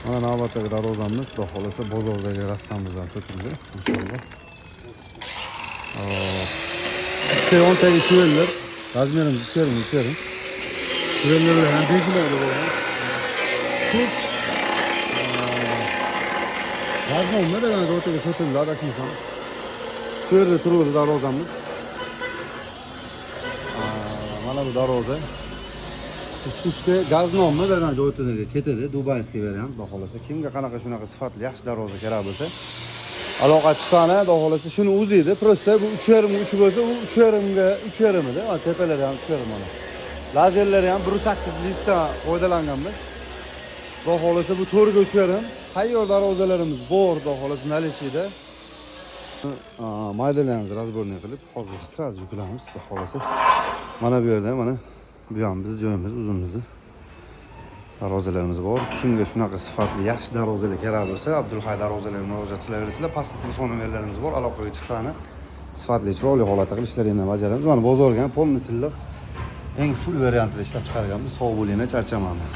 Mana navbatdagi darvozamiz, xudo xolasa bozordagi rastamizdan sotildi, inshaalloh. İşte 10 tane şuveller. Razmerimiz içerim. Şuvellerle hem büyükler de var. Tuz. Razmer ne de yani ortaya sotildi, adaşım sana. Şu yerde turuldu darvozamiz. Mana bu darvoza. Üstüste gaz nomli bergan joytidagi ketadi, Dubayskiy variant, xudo xolasa. Kimga qanaqa shunaqa sifatli yaxshi darvoza kerak bo'lsa, aloqachistani, xudo xolasa shuni o'ziydi. Prosta bu 3.5 bo'lsa, u 3.5 edi. Mana tepalari ham 3.5 mana. Lazerlari ham 1.8 listdan foydalanganmiz. Xudo xolasa bu 4ga 3.5. Tayyor darvozalarimiz bor, xudo xolasa nalishida. Maydalarimizni razborni qilib, hozir sразу yuklamiz, xudo xolasa. Mana bu yerda, mana bu ham biz joyimiz, uzunimizni darvozalarimiz bor. Kimga shunaqa sifatli yaxshi darvozalar kerak bo'lsa, Abdulhay darvozalarga murojaat qilaverasizlar. Pastda telefon nomerlarimiz bor. Aloqaga chiqsani sifatli, chiroyli holatda qilishlarini bajaramiz. Mana bozorga ham polni silliq eng full variantida ishlab chiqarganmiz. Sog' bo'linglar, charchamayman.